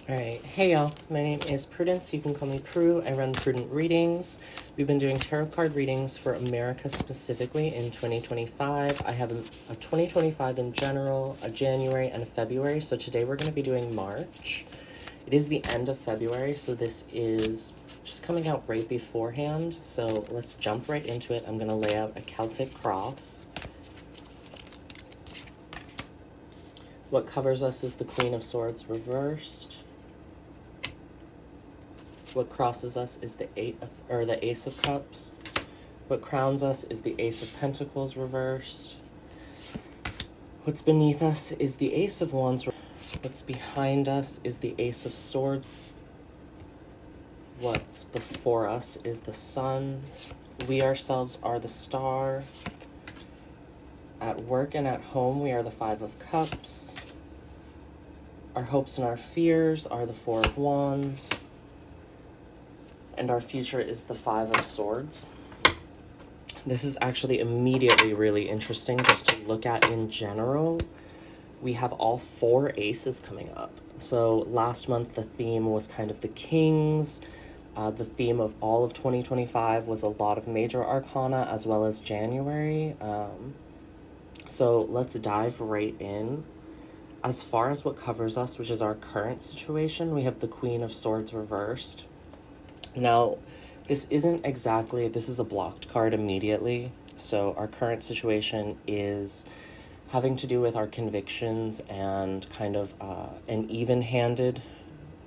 Alright, hey y'all, my name is Prudence, you can call me Prue, I run Prudent Readings. We've been doing tarot card readings for America specifically in 2025. I have a 2025 in general, a January, and a February, so today we're going to be doing March. It is the end of February, so this is just coming out right beforehand, so let's jump right into it. I'm going to lay out a Celtic cross. What covers us is the Queen of Swords reversed. What crosses us is the Ace of Cups. What crowns us is the Ace of Pentacles reversed. What's beneath us is the Ace of Wands. What's behind us is the Ace of Swords. What's before us is the Sun. We ourselves are the Star. At work and at home, we are the Five of Cups. Our hopes and our fears are the Four of Wands. And our future is the Five of Swords. This is actually immediately really interesting just to look at in general. We have all four aces coming up. So last month the theme was kind of the Kings. The theme of all of 2025 was a lot of major arcana as well as January. So let's dive right in. As far as what covers us, which is our current situation, we have the Queen of Swords reversed. Now, this is a blocked card immediately. So our current situation is having to do with our convictions and kind of an even-handed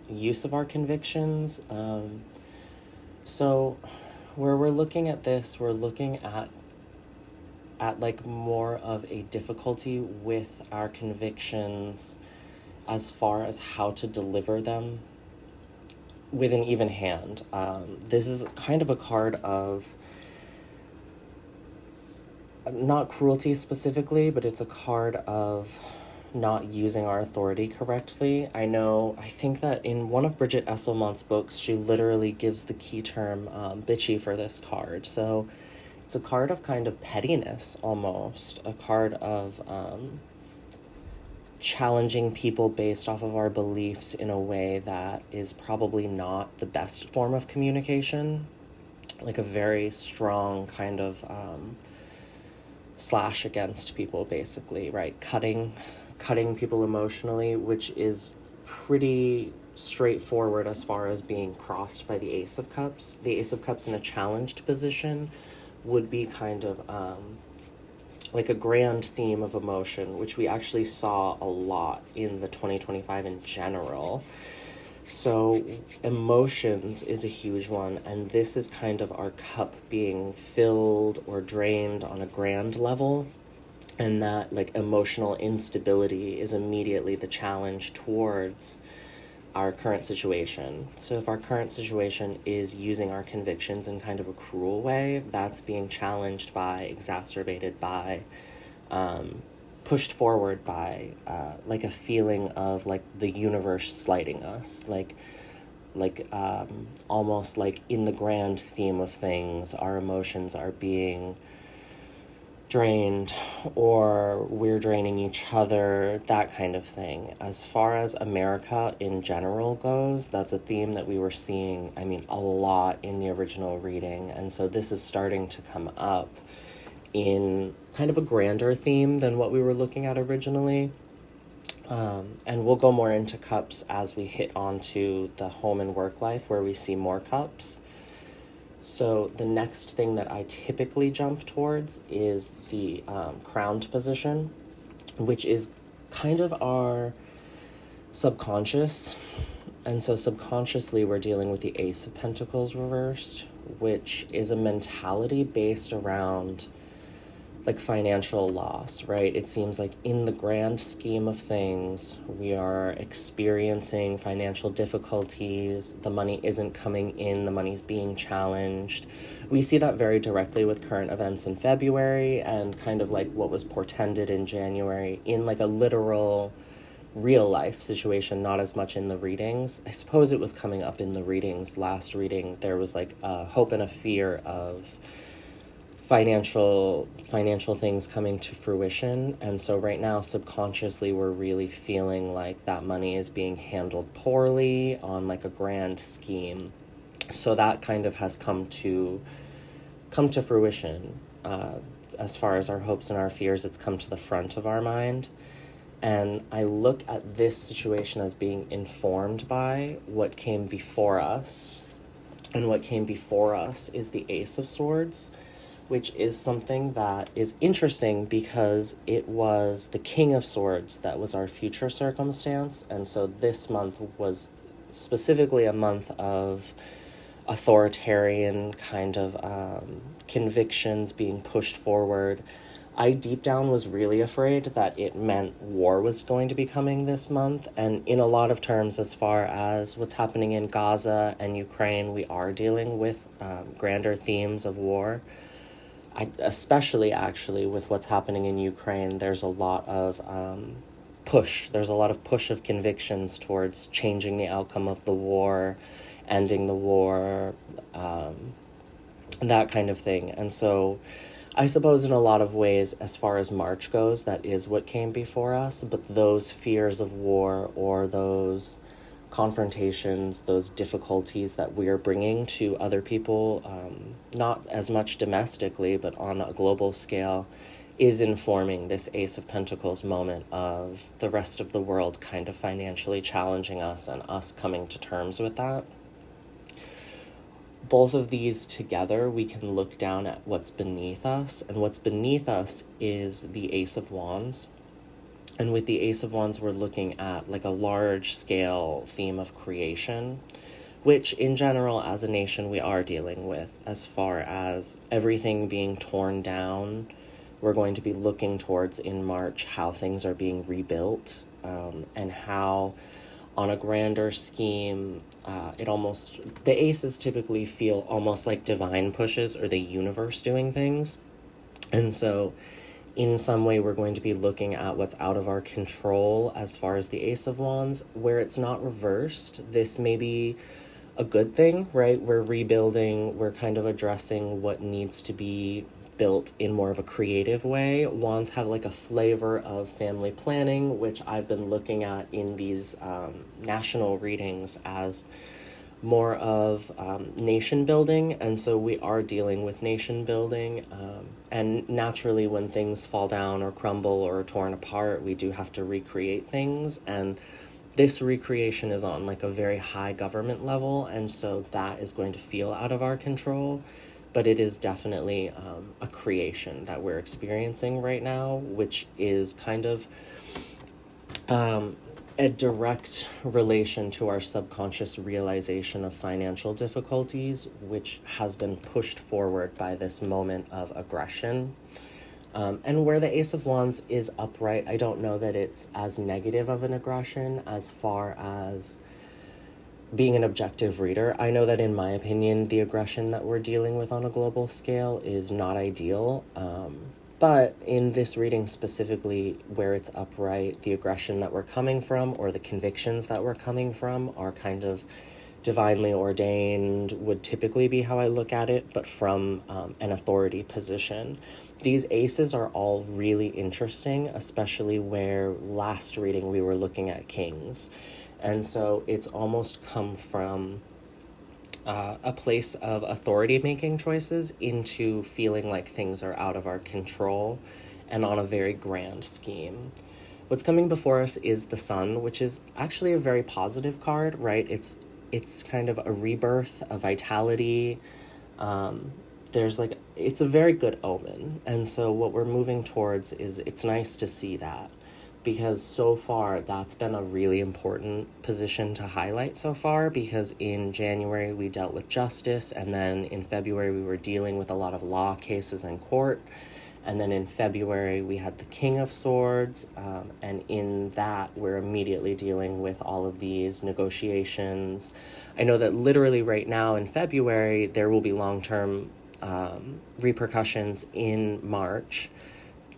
use of our convictions. So where we're looking at this, we're looking at like more of a difficulty with our convictions as far as how to deliver them with an even hand. This is kind of a card of not cruelty specifically, but it's a card of not using our authority correctly. I think that in one of Bridget Esselmont's books, she literally gives the key term bitchy for this card. So it's a card of kind of pettiness almost, a card of challenging people based off of our beliefs in a way that is probably not the best form of communication, like a very strong kind of slash against people, basically, right? Cutting people emotionally, which is pretty straightforward as far as being crossed by the Ace of Cups. The Ace of Cups in a challenged position would be kind of like a grand theme of emotion, which we actually saw a lot in the 2025 in general. So emotions is a huge one, and this is kind of our cup being filled or drained on a grand level, and that like emotional instability is immediately the challenge towards our current situation. So if our current situation is using our convictions in kind of a cruel way, that's being challenged by, exacerbated by, pushed forward by like a feeling of like the universe slighting us, like almost like in the grand theme of things, our emotions are being drained or we're draining each other, that kind of thing. As far as America in general goes, that's a theme that we were seeing, a lot in the original reading, and so this is starting to come up in kind of a grander theme than what we were looking at originally. And we'll go more into cups as we hit onto the home and work life where we see more cups. So the next thing that I typically jump towards is the crowned position, which is kind of our subconscious. And so subconsciously we're dealing with the Ace of Pentacles reversed, which is a mentality based around like financial loss, right? It seems like in the grand scheme of things, we are experiencing financial difficulties. The money isn't coming in, the money's being challenged. We see that very directly with current events in February and kind of like what was portended in January in like a literal real life situation, not as much in the readings. I suppose it was coming up in the readings. Last reading, there was like a hope and a fear of financial things coming to fruition. And so right now, subconsciously, we're really feeling like that money is being handled poorly on like a grand scheme. So that kind of has come to fruition. As far as our hopes and our fears, it's come to the front of our mind. And I look at this situation as being informed by what came before us. And what came before us is the Ace of Swords, which is something that is interesting because it was the King of Swords that was our future circumstance. And so this month was specifically a month of authoritarian kind of convictions being pushed forward. I deep down was really afraid that it meant war was going to be coming this month. And in a lot of terms, as far as what's happening in Gaza and Ukraine, we are dealing with grander themes of war. Especially actually with what's happening in Ukraine, there's a lot of push. There's a lot of push of convictions towards changing the outcome of the war, ending the war, that kind of thing. And so I suppose in a lot of ways, as far as March goes, that is what came before us. But those fears of war or those confrontations, those difficulties that we are bringing to other people, not as much domestically, but on a global scale, is informing this Ace of Pentacles moment of the rest of the world kind of financially challenging us and us coming to terms with that. Both of these together, we can look down at what's beneath us, and what's beneath us is the Ace of Wands. And with the Ace of Wands, we're looking at like a large-scale theme of creation, which in general, as a nation, we are dealing with. As far as everything being torn down, we're going to be looking towards in March how things are being rebuilt, and how on a grander scheme, the aces typically feel almost like divine pushes or the universe doing things. And so in some way, we're going to be looking at what's out of our control as far as the Ace of Wands. Where it's not reversed, this may be a good thing, right? We're rebuilding, we're kind of addressing what needs to be built in more of a creative way. Wands have like a flavor of family planning, which I've been looking at in these national readings as more of nation building. And so we are dealing with nation building. And naturally, when things fall down or crumble or are torn apart, we do have to recreate things. And this recreation is on like a very high government level. And so that is going to feel out of our control. But it is definitely a creation that we're experiencing right now, which is kind of a direct relation to our subconscious realization of financial difficulties, which has been pushed forward by this moment of aggression. And where the Ace of Wands is upright, I don't know that it's as negative of an aggression as far as being an objective reader. I know that in my opinion, the aggression that we're dealing with on a global scale is not ideal. But in this reading specifically, where it's upright, the aggression that we're coming from or the convictions that we're coming from are kind of divinely ordained, would typically be how I look at it, but from an authority position. These aces are all really interesting, especially where last reading we were looking at kings. And so it's almost come from a place of authority making choices into feeling like things are out of our control and on a very grand scheme. What's coming before us is the Sun, which is actually a very positive card, right? It's kind of a rebirth, a vitality. It's a very good omen. And so what we're moving towards is, it's nice to see that, because so far that's been a really important position to highlight so far, because in January we dealt with justice, and then in February we were dealing with a lot of law cases in court, and then in February we had the King of Swords, and in that we're immediately dealing with all of these negotiations. I know that literally right now in February there will be long-term repercussions in March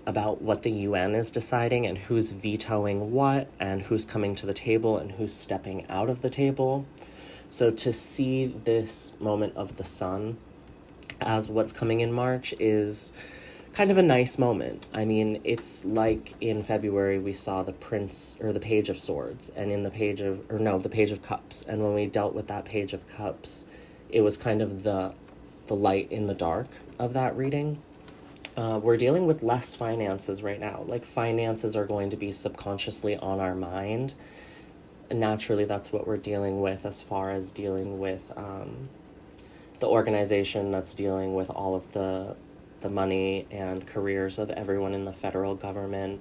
about what the UN is deciding and who's vetoing what and who's coming to the table and who's stepping out of the table. So to see this moment of the Sun as what's coming in March is kind of a nice moment. I mean, it's like in February we saw the Prince, or the Page of Swords, and in the the Page of Cups. And when we dealt with that Page of Cups, it was kind of the light in the dark of that reading. We're dealing with less finances right now. Like, finances are going to be subconsciously on our mind. And naturally, that's what we're dealing with as far as dealing with the organization that's dealing with all of the money and careers of everyone in the federal government.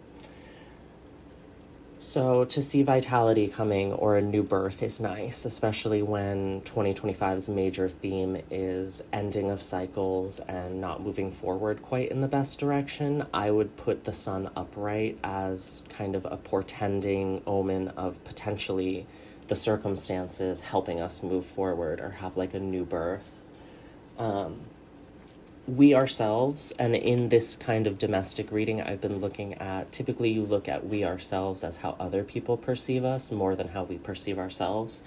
So to see vitality coming or a new birth is nice, especially when 2025's major theme is ending of cycles and not moving forward quite in the best direction. I would put the sun upright as kind of a portending omen of potentially the circumstances helping us move forward or have like a new birth. We ourselves, and in this kind of domestic reading I've been looking at, typically you look at we ourselves as how other people perceive us more than how we perceive ourselves.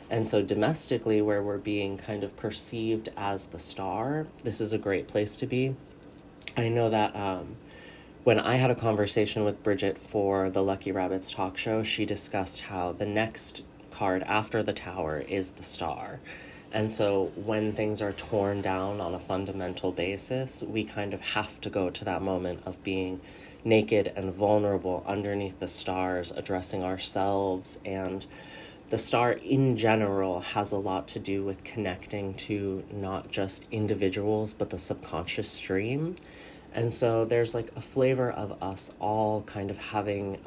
And so domestically, where we're being kind of perceived as the star, this is a great place to be. I know that when I had a conversation with Bridget for the Lucky Rabbits talk show, she discussed how the next card after the Tower is the Star. And so when things are torn down on a fundamental basis, we kind of have to go to that moment of being naked and vulnerable underneath the stars, addressing ourselves. And the star in general has a lot to do with connecting to not just individuals, but the subconscious stream. And so there's like a flavor of us all kind of having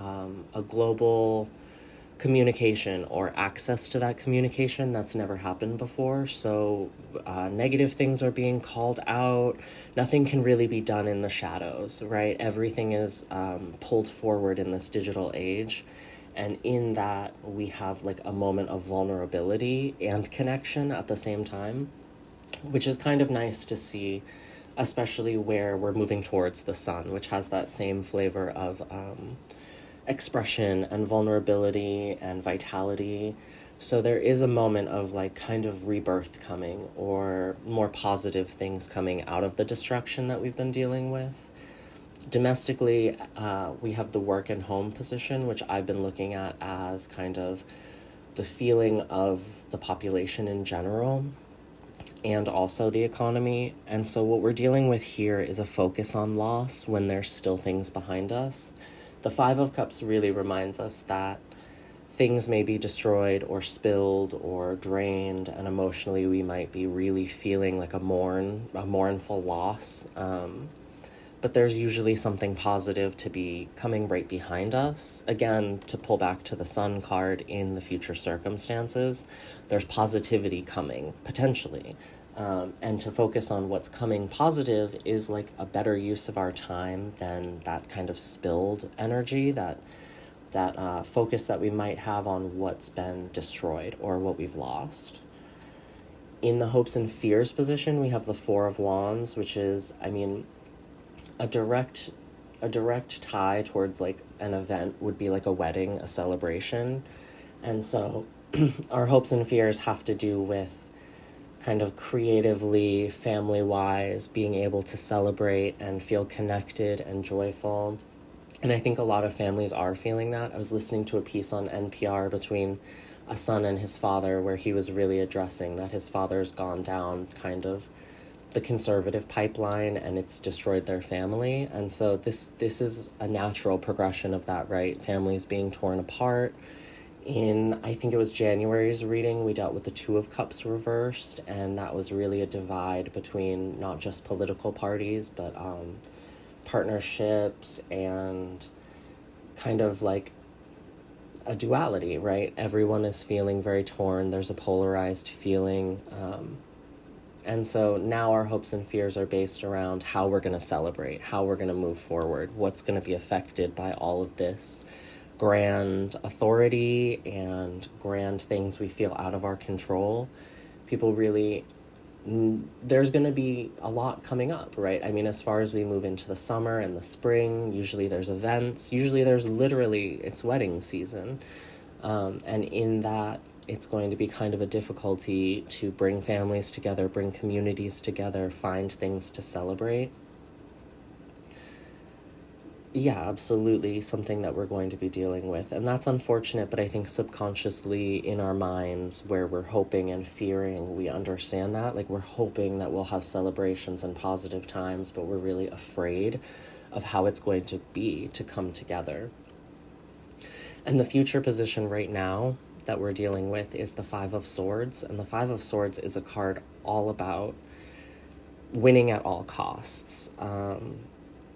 a global communication or access to that communication that's never happened before. So negative things are being called out. Nothing can really be done in the shadows, right? Everything is pulled forward in this digital age. And in that, we have like a moment of vulnerability and connection at the same time, which is kind of nice to see, especially where we're moving towards the sun, which has that same flavor of expression and vulnerability and vitality. So there is a moment of like kind of rebirth coming, or more positive things coming out of the destruction that we've been dealing with. Domestically, we have the work and home position, which I've been looking at as kind of the feeling of the population in general and also the economy. And so what we're dealing with here is a focus on loss when there's still things behind us. The Five of Cups really reminds us that things may be destroyed or spilled or drained, and emotionally we might be really feeling like a mournful loss. But there's usually something positive to be coming right behind us. Again, to pull back to the Sun card in the future circumstances, there's positivity coming, potentially. And to focus on what's coming positive is like a better use of our time than that kind of spilled energy, that focus that we might have on what's been destroyed or what we've lost. In the hopes and fears position, we have the Four of Wands, which is, I mean, a direct tie towards like an event would be like a wedding, a celebration. And so our hopes and fears have to do with kind of creatively, family-wise, being able to celebrate and feel connected and joyful. And I think a lot of families are feeling that. I was listening to a piece on NPR between a son and his father where he was really addressing that his father's gone down kind of the conservative pipeline and it's destroyed their family. And so this is a natural progression of that, right? Families being torn apart. In, I think it was January's reading, we dealt with the Two of Cups reversed, and that was really a divide between not just political parties, but partnerships and kind of like a duality, right? Everyone is feeling very torn. There's a polarized feeling. And so now our hopes and fears are based around how we're going to celebrate, how we're going to move forward, what's going to be affected by all of this grand authority and grand things we feel out of our control. People really, there's going to be a lot coming up, right? I mean, as far as we move into the summer and the spring, usually there's events, usually there's literally, it's wedding season. And in that it's going to be kind of a difficulty to bring families together, bring communities together, find things to celebrate. Yeah, absolutely, something that we're going to be dealing with. And that's unfortunate, but I think subconsciously in our minds, where we're hoping and fearing, we understand that. Like, we're hoping that we'll have celebrations and positive times, but we're really afraid of how it's going to be to come together. And the future position right now that we're dealing with is the Five of Swords. And the Five of Swords is a card all about winning at all costs.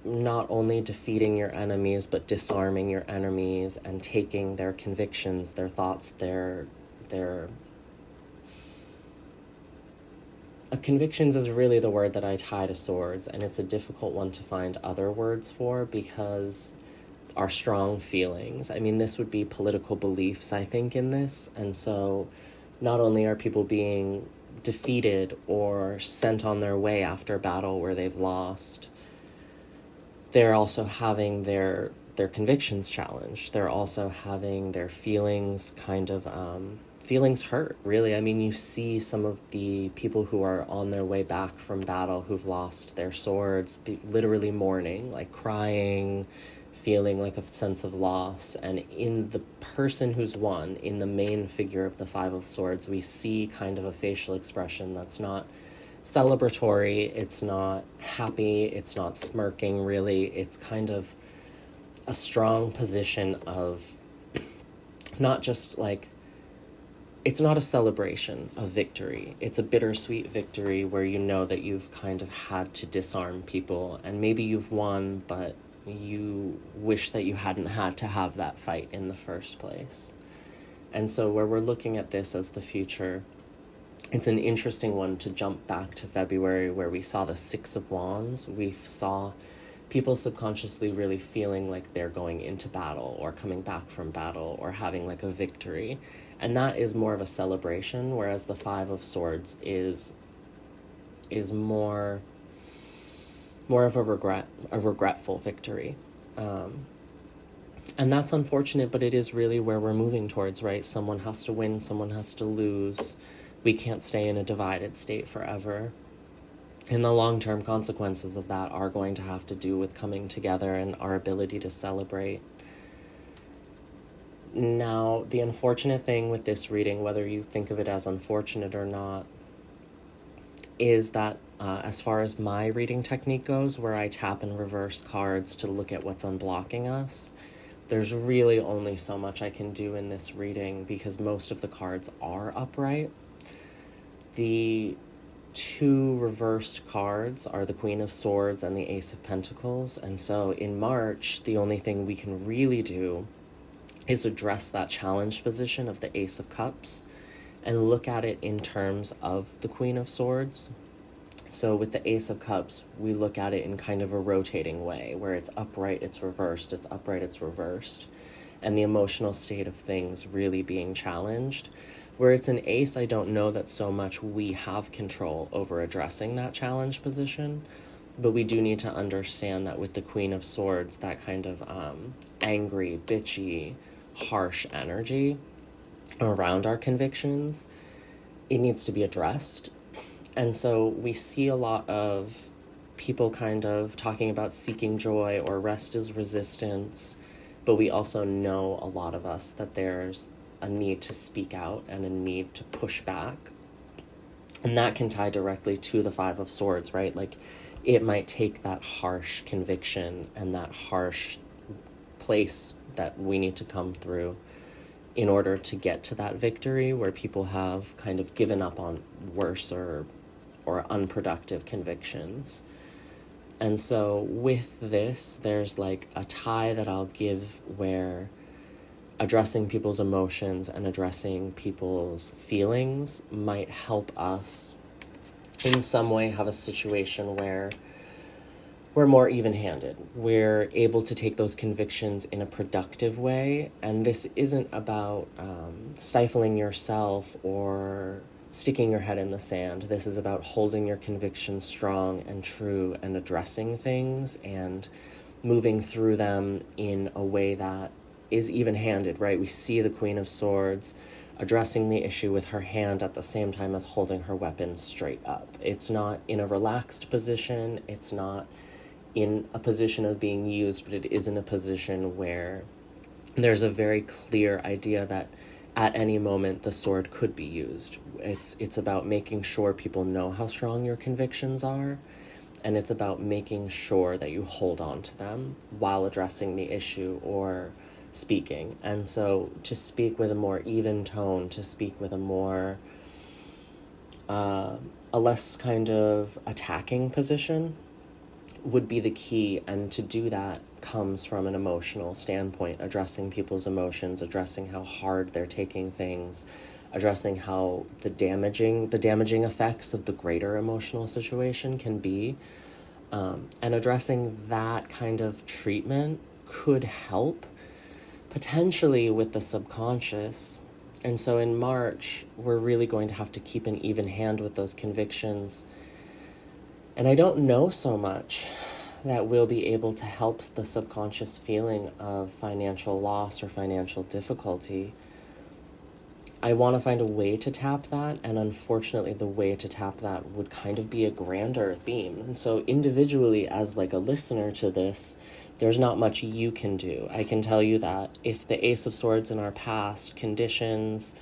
Not only defeating your enemies, but disarming your enemies and taking their convictions, their thoughts, their convictions is really the word that I tie to swords, and it's a difficult one to find other words for because our strong feelings. I mean, this would be political beliefs, I think, in this. And so not only are people being defeated or sent on their way after battle where they've lost, they're also having their convictions challenged. They're also having their feelings feelings hurt, really. I mean, you see some of the people who are on their way back from battle who've lost their swords, literally mourning, like crying, feeling like a sense of loss. And in the person who's won, in the main figure of the Five of Swords, we see kind of a facial expression that's not celebratory, it's not happy, it's not smirking, really. It's kind of a strong position of not just like, it's not a celebration of victory. It's a bittersweet victory where you know that you've kind of had to disarm people, and maybe you've won, but you wish that you hadn't had to have that fight in the first place. And so where we're looking at this as the future, it's an interesting one to jump back to February, where we saw the Six of Wands. We saw people subconsciously really feeling like they're going into battle or coming back from battle or having like a victory. And that is more of a celebration, whereas the Five of Swords is more of a regretful victory. And that's unfortunate, but it is really where we're moving towards, right? Someone has to win, someone has to lose. We can't stay in a divided state forever. And the long-term consequences of that are going to have to do with coming together and our ability to celebrate. Now, the unfortunate thing with this reading, whether you think of it as unfortunate or not, is that as far as my reading technique goes, where I tap and reverse cards to look at what's unblocking us, there's really only so much I can do in this reading because most of the cards are upright. The two reversed cards are the Queen of Swords and the Ace of Pentacles. And so in March, the only thing we can really do is address that challenge position of the Ace of Cups and look at it in terms of the Queen of Swords. So with the Ace of Cups, we look at it in kind of a rotating way, where it's upright, it's reversed, it's upright, it's reversed, and the emotional state of things really being challenged. Where it's an ace, I don't know that so much we have control over addressing that challenge position, but we do need to understand that with the Queen of Swords, that kind of angry, bitchy, harsh energy around our convictions, it needs to be addressed. And so we see a lot of people kind of talking about seeking joy or rest is resistance, but we also know, a lot of us, that there's a need to speak out and a need to push back. And that can tie directly to the Five of Swords, right? Like, it might take that harsh conviction and that harsh place that we need to come through in order to get to that victory where people have kind of given up on worse or unproductive convictions. And so with this, there's like a tie that I'll give where addressing people's emotions and addressing people's feelings might help us in some way have a situation where we're more even-handed. We're able to take those convictions in a productive way. And this isn't about stifling yourself or sticking your head in the sand. This is about holding your convictions strong and true and addressing things and moving through them in a way that is even-handed, right? We see the Queen of Swords addressing the issue with her hand at the same time as holding her weapon straight up. It's not in a relaxed position. It's not in a position of being used, but it is in a position where there's a very clear idea that at any moment the sword could be used. It's about making sure people know how strong your convictions are, and it's about making sure that you hold on to them while addressing the issue or speaking. And so to speak with a more even tone, to speak with a more a less kind of attacking position would be the key. And to do that comes from an emotional standpoint, addressing people's emotions, addressing how hard they're taking things, addressing how the damaging effects of the greater emotional situation can be. And addressing that kind of treatment could help potentially with the subconscious. And so in March, we're really going to have to keep an even hand with those convictions. And I don't know so much that we'll be able to help the subconscious feeling of financial loss or financial difficulty. I want to find a way to tap that, and unfortunately the way to tap that would kind of be a grander theme. And so individually, as like a listener to this, there's not much you can do. I can tell you that if the Ace of Swords in our past conditions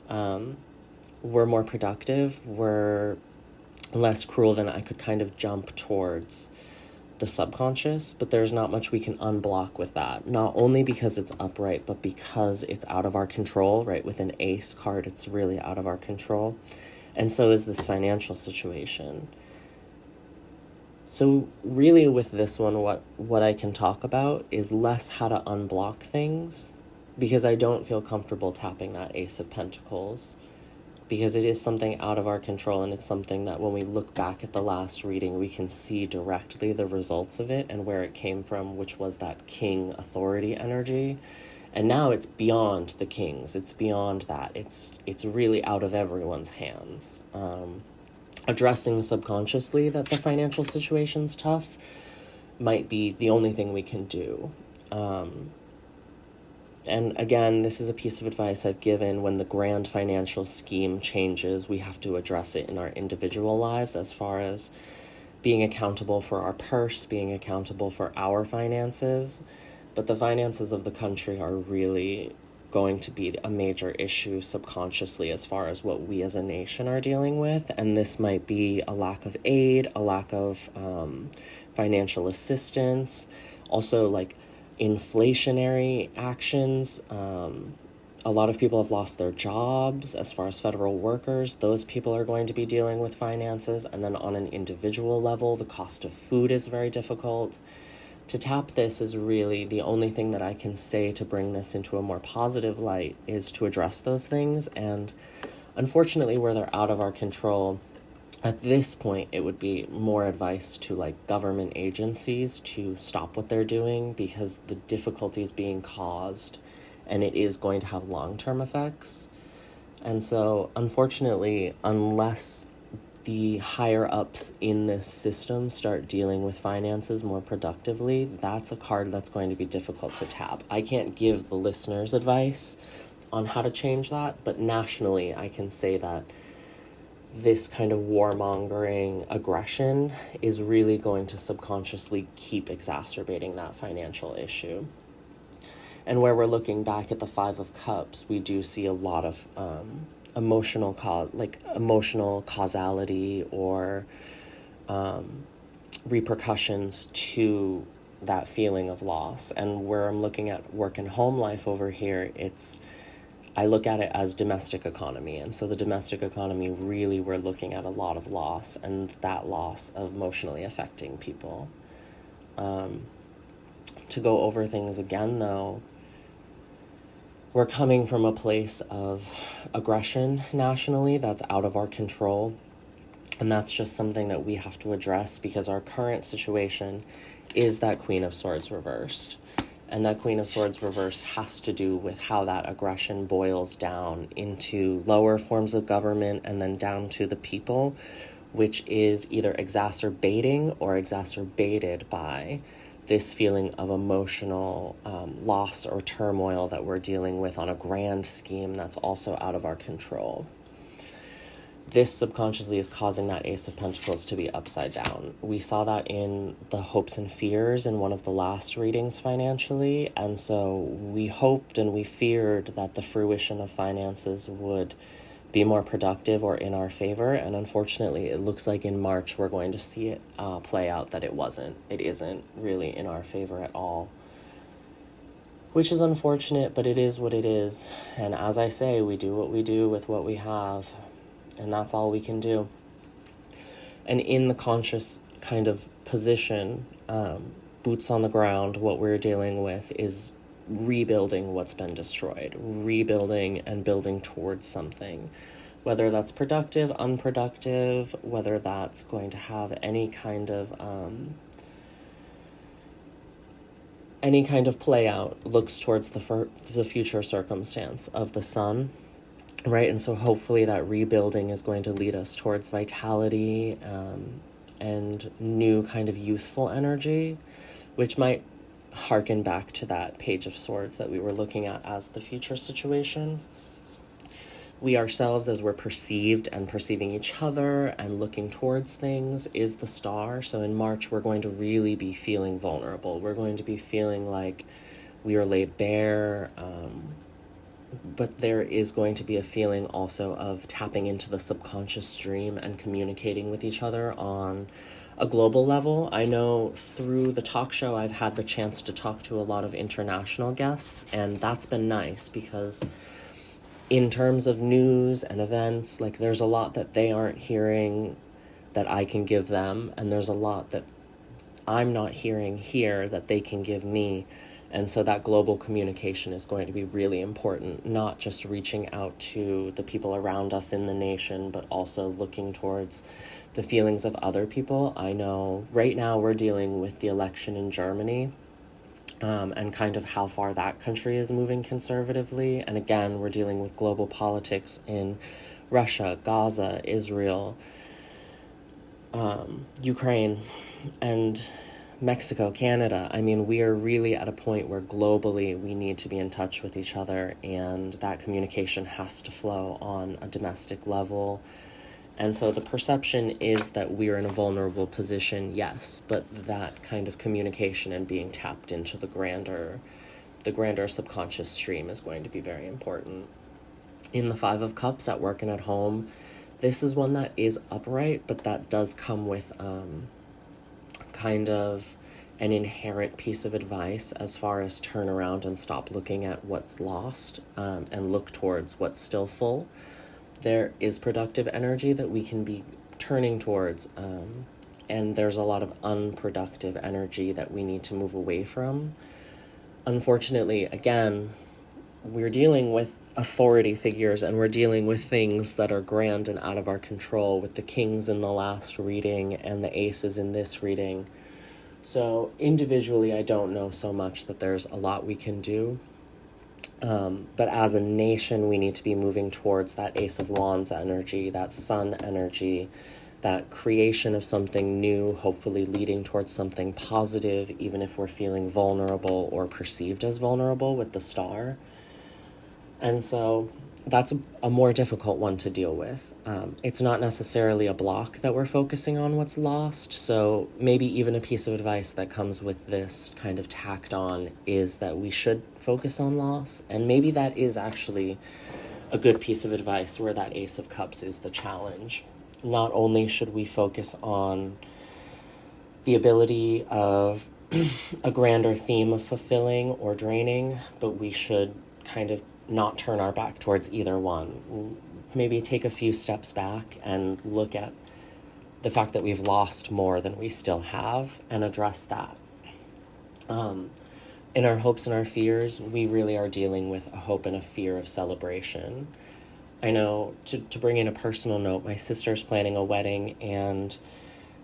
were more productive, were less cruel, then I could kind of jump towards the subconscious, but there's not much we can unblock with that. Not only because it's upright, but because it's out of our control, right? With an ace card, it's really out of our control. And so is this financial situation. So really with this one, what I can talk about is less how to unblock things, because I don't feel comfortable tapping that Ace of Pentacles, because it is something out of our control, and it's something that when we look back at the last reading, we can see directly the results of it and where it came from, which was that king authority energy. And now it's beyond the kings. It's beyond that. It's really out of everyone's hands. Addressing subconsciously that the financial situation's tough might be the only thing we can do. And again, this is a piece of advice I've given. When the grand financial scheme changes, we have to address it in our individual lives, as far as being accountable for our purse, being accountable for our finances. But the finances of the country are really going to be a major issue subconsciously as far as what we as a nation are dealing with. And this might be a lack of aid, a lack of financial assistance, also like inflationary actions. A lot of people have lost their jobs as far as federal workers. Those people are going to be dealing with finances. And then on an individual level, the cost of food is very difficult. To tap this is really the only thing that I can say to bring this into a more positive light, is to address those things. And unfortunately, where they're out of our control, at this point, it would be more advice to like government agencies to stop what they're doing, because the difficulty is being caused and it is going to have long-term effects. And so unfortunately, unless the higher ups in this system start dealing with finances more productively, that's a card that's going to be difficult to tap. I can't give the listeners advice on how to change that, but nationally, I can say that this kind of warmongering aggression is really going to subconsciously keep exacerbating that financial issue. And where we're looking back at the Five of Cups, we do see a lot of emotional causality or repercussions to that feeling of loss. And where I'm looking at work and home life over here, I look at it as domestic economy. And so the domestic economy, really, we're looking at a lot of loss, and that loss of emotionally affecting people. To go over things again, though, we're coming from a place of aggression nationally that's out of our control. And that's just something that we have to address, because our current situation is that Queen of Swords reversed. And that Queen of Swords reversed has to do with how that aggression boils down into lower forms of government and then down to the people, which is either exacerbating or exacerbated by this feeling of emotional loss or turmoil that we're dealing with on a grand scheme that's also out of our control. This subconsciously is causing that Ace of Pentacles to be upside down. We saw that in the hopes and fears in one of the last readings financially, and so we hoped and we feared that the fruition of finances would be more productive or in our favor, and unfortunately it looks like in March we're going to see it play out that it isn't really in our favor at all, which is unfortunate, but it is what it is. And as I say, we do what we do with what we have, and that's all we can do. And in the conscious kind of position, boots on the ground, what we're dealing with is rebuilding what's been destroyed, rebuilding and building towards something, whether that's productive, unproductive, whether that's going to have any kind of play out, looks towards the future circumstance of the sun, right? And so hopefully that rebuilding is going to lead us towards vitality and new kind of youthful energy, which might harken back to that Page of Swords that we were looking at as the future situation. We ourselves, as we're perceived and perceiving each other and looking towards things, is the Star. So in March, we're going to really be feeling vulnerable. We're going to be feeling like we are laid bare, but there is going to be a feeling also of tapping into the subconscious stream and communicating with each other on a global level. I know through the talk show I've had the chance to talk to a lot of international guests, and that's been nice because in terms of news and events, like there's a lot that they aren't hearing that I can give them, and there's a lot that I'm not hearing here that they can give me. And so that global communication is going to be really important, not just reaching out to the people around us in the nation, but also looking towards the feelings of other people. I know right now we're dealing with the election in Germany, and kind of how far that country is moving conservatively. And again, we're dealing with global politics in Russia, Gaza, Israel, Ukraine, and Mexico, Canada. I mean, we are really at a point where globally we need to be in touch with each other, and that communication has to flow on a domestic level. And so the perception is that we're in a vulnerable position, yes, but that kind of communication and being tapped into the grander subconscious stream is going to be very important. In the Five of Cups, at work and at home, this is one that is upright, but that does come with kind of an inherent piece of advice as far as turn around and stop looking at what's lost, and look towards what's still full. There is productive energy that we can be turning towards, and there's a lot of unproductive energy that we need to move away from. Unfortunately, again, we're dealing with authority figures, and we're dealing with things that are grand and out of our control, with the kings in the last reading and the aces in this reading. So individually, I don't know so much that there's a lot we can do. But as a nation, we need to be moving towards that Ace of Wands energy, that sun energy, that creation of something new, hopefully leading towards something positive, even if we're feeling vulnerable or perceived as vulnerable with the Star. And so that's a more difficult one to deal with. It's not necessarily a block that we're focusing on what's lost. So maybe even a piece of advice that comes with this kind of tacked on is that we should focus on loss. And maybe that is actually a good piece of advice, where that Ace of Cups is the challenge. Not only should we focus on the ability of a grander theme of fulfilling or draining, but we should kind of not turn our back towards either one. Maybe take a few steps back and look at the fact that we've lost more than we still have and address that. In our hopes and our fears, we really are dealing with a hope and a fear of celebration. I know, to bring in a personal note, my sister's planning a wedding, and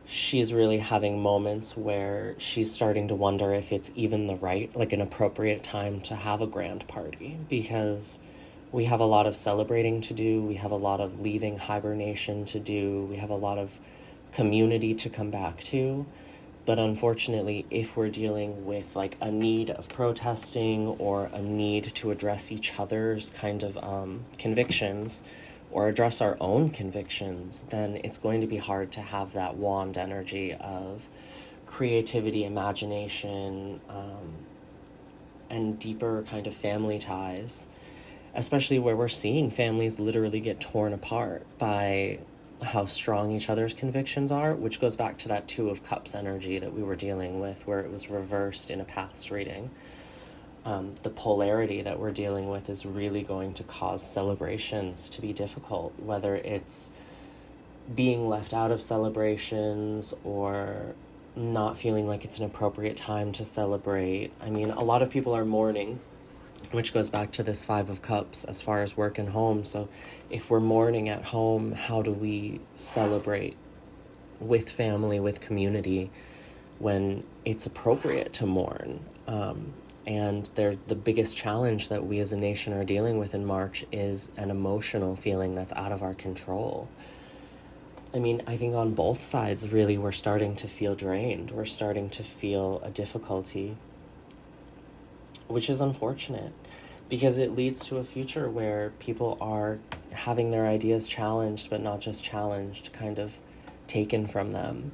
she's really having moments where she's starting to wonder if it's even the right, like an appropriate time to have a grand party, because we have a lot of celebrating to do. We have a lot of leaving hibernation to do. We have a lot of community to come back to. But unfortunately, if we're dealing with like a need of protesting or a need to address each other's kind of convictions or address our own convictions, then it's going to be hard to have that wand energy of creativity, imagination, and deeper kind of family ties, especially where we're seeing families literally get torn apart by how strong each other's convictions are, which goes back to that Two of Cups energy that we were dealing with, where it was reversed in a past reading. The polarity that we're dealing with is really going to cause celebrations to be difficult, whether it's being left out of celebrations or not feeling like it's an appropriate time to celebrate. I mean, a lot of people are mourning, which goes back to this Five of Cups as far as work and home. So if we're mourning at home, how do we celebrate with family, with community, when it's appropriate to mourn? And the biggest challenge that we as a nation are dealing with in March is an emotional feeling that's out of our control. I mean, I think on both sides, really, we're starting to feel drained. We're starting to feel a difficulty, which is unfortunate because it leads to a future where people are having their ideas challenged, but not just challenged, kind of taken from them.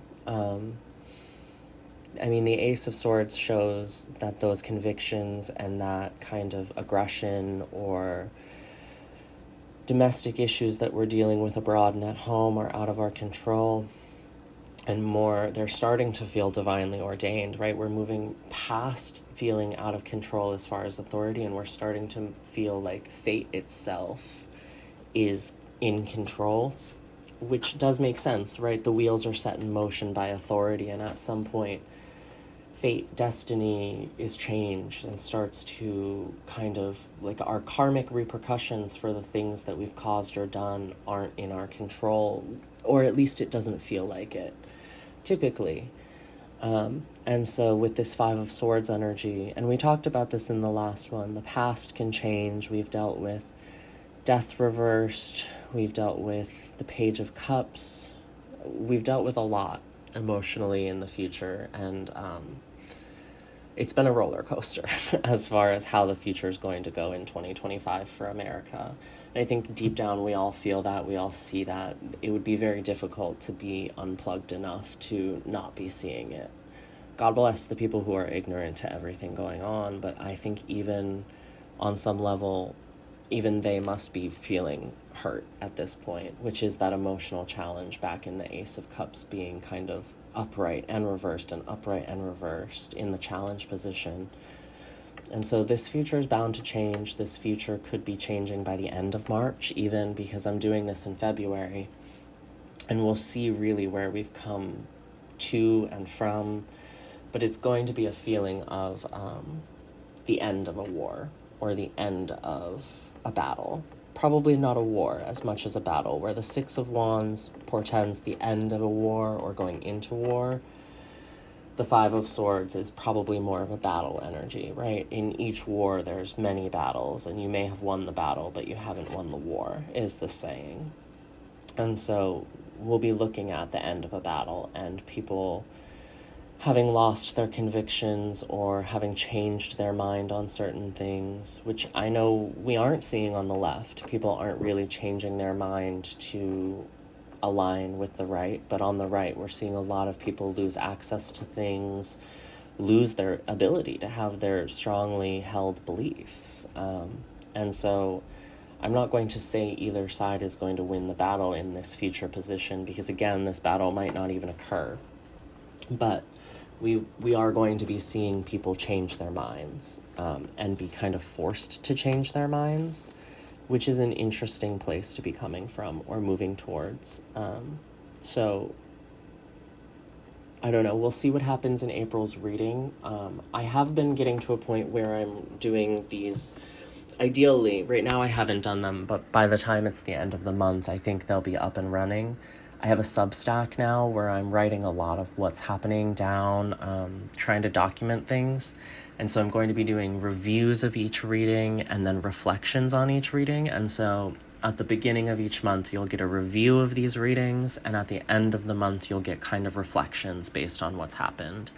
I mean, the Ace of Swords shows that those convictions and that kind of aggression or domestic issues that we're dealing with abroad and at home are out of our control. And more, they're starting to feel divinely ordained, right? We're moving past feeling out of control as far as authority, and we're starting to feel like fate itself is in control, which does make sense, right? The wheels are set in motion by authority, and at some point, fate, destiny is changed and starts to kind of, like, our karmic repercussions for the things that we've caused or done aren't in our control, or at least it doesn't feel like it, typically. And so with this Five of Swords energy, and we talked about this in the last one, the past can change. We've dealt with death reversed. We've dealt with the Page of Cups. We've dealt with a lot emotionally in the future, and it's been a roller coaster as far as how the future is going to go in 2025 for America. And I think deep down we all feel that, we all see that. It would be very difficult to be unplugged enough to not be seeing it. God bless the people who are ignorant to everything going on, but I think even on some level, even they must be feeling hurt at this point, which is that emotional challenge back in the Ace of Cups being kind of upright and upright and reversed in the challenge position. And so this future is bound to change. This future could be changing by the end of March, even, because I'm doing this in February. And we'll see really where we've come to and from. But it's going to be a feeling of the end of a war or the end of a battle. Probably not a war as much as a battle, where the Six of Wands portends the end of a war or going into war. The Five of Swords is probably more of a battle energy, right? In each war, there's many battles, and you may have won the battle, but you haven't won the war, is the saying. And so we'll be looking at the end of a battle and people having lost their convictions or having changed their mind on certain things, which I know we aren't seeing on the left. People aren't really changing their mind to align with the right, but on the right, we're seeing a lot of people lose access to things, lose their ability to have their strongly held beliefs. And so I'm not going to say either side is going to win the battle in this future position, because again, this battle might not even occur. But we are going to be seeing people change their minds and be kind of forced to change their minds, which is an interesting place to be coming from or moving towards. So I don't know. We'll see what happens in April's reading. I have been getting to a point where I'm doing these. Ideally, right now I haven't done them, but by the time it's the end of the month, I think they'll be up and running. I have a Substack now where I'm writing a lot of what's happening down, trying to document things. And so I'm going to be doing reviews of each reading and then reflections on each reading. And so At the beginning of each month, you'll get a review of these readings, and at the end of the month, you'll get kind of reflections based on what's happened.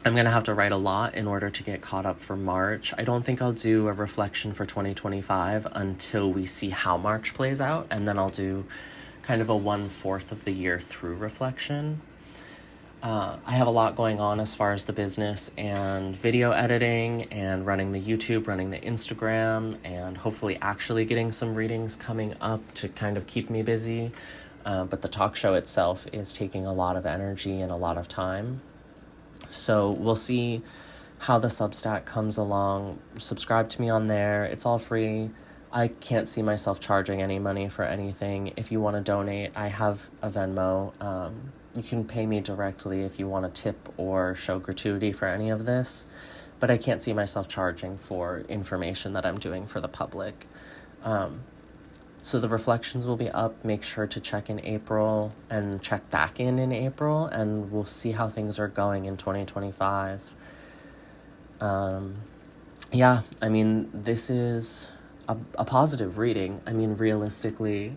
I'm going to have to write a lot in order to get caught up for March. I don't think I'll do a reflection for 2025 until we see how March plays out, and then I'll do kind of a 1/4 of the year through reflection. I have a lot going on as far as the business and video editing and running the YouTube, running the Instagram, and hopefully actually getting some readings coming up to kind of keep me busy. But the talk show itself is taking a lot of energy and a lot of time. So we'll see how the Substack comes along. Subscribe to me on there. It's all free. I can't see myself charging any money for anything. If you want to donate, I have a Venmo. You can pay me directly if you want to tip or show gratuity for any of this, but I can't see myself charging for information that I'm doing for the public. So the reflections will be up. Make sure to check in April and check back in April, and we'll see how things are going in 2025. Yeah, I mean, this is a positive reading. I mean, realistically,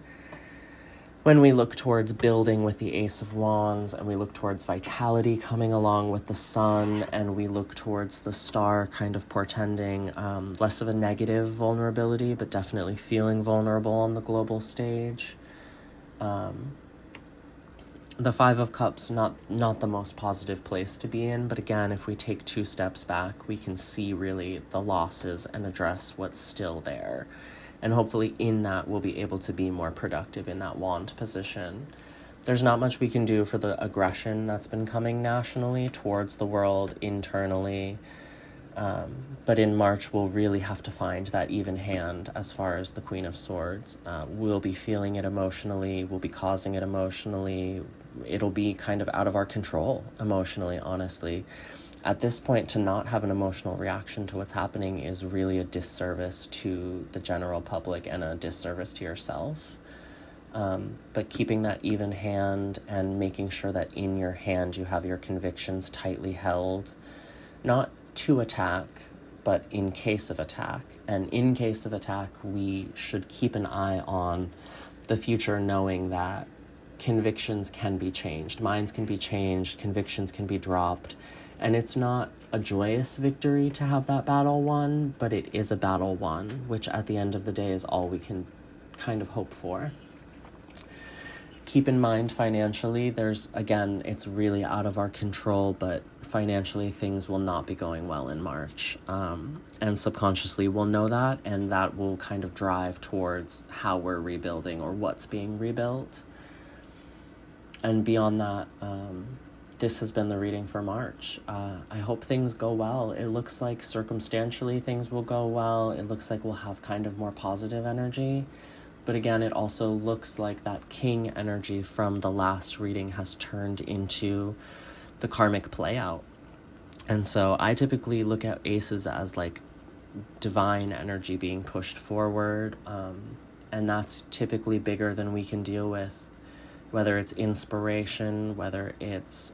when we look towards building with the Ace of Wands, and we look towards vitality coming along with the Sun, and we look towards the Star kind of portending less of a negative vulnerability, but definitely feeling vulnerable on the global stage. The Five of Cups, not the most positive place to be in, but again, if we take 2 steps back, we can see really the losses and address what's still there. And hopefully in that, we'll be able to be more productive in that wand position. There's not much we can do for the aggression that's been coming nationally towards the world, internally. But in March, we'll really have to find that even hand as far as the Queen of Swords. We'll be feeling it emotionally. We'll be causing it emotionally. It'll be kind of out of our control emotionally, honestly. At this point, to not have an emotional reaction to what's happening is really a disservice to the general public and a disservice to yourself. But keeping that even hand and making sure that in your hand you have your convictions tightly held, not to attack, but in case of attack. And in case of attack, we should keep an eye on the future, knowing that convictions can be changed, minds can be changed, convictions can be dropped. And it's not a joyous victory to have that battle won, but it is a battle won, which at the end of the day is all we can kind of hope for. Keep in mind financially, it's really out of our control, but financially things will not be going well in March. And subconsciously we'll know that, and that will kind of drive towards how we're rebuilding or what's being rebuilt. And beyond that, this has been the reading for March. I hope things go well. It looks like circumstantially things will go well. It looks like we'll have kind of more positive energy. But again, it also looks like that king energy from the last reading has turned into the karmic play out. And so I typically look at aces as like divine energy being pushed forward. And that's typically bigger than we can deal with. Whether it's inspiration, whether it's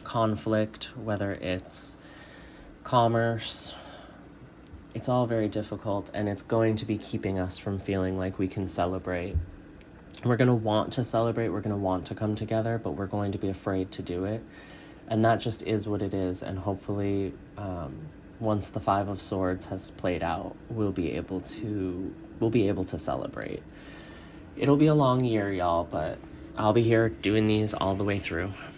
conflict, whether it's commerce, it's all very difficult, and it's going to be keeping us from feeling like we can celebrate. We're going to want to celebrate, we're going to want to come together, but we're going to be afraid to do it. And that just is what it is, and hopefully once the Five of Swords has played out, we'll be able to celebrate. It'll be a long year, y'all, but I'll be here doing these all the way through.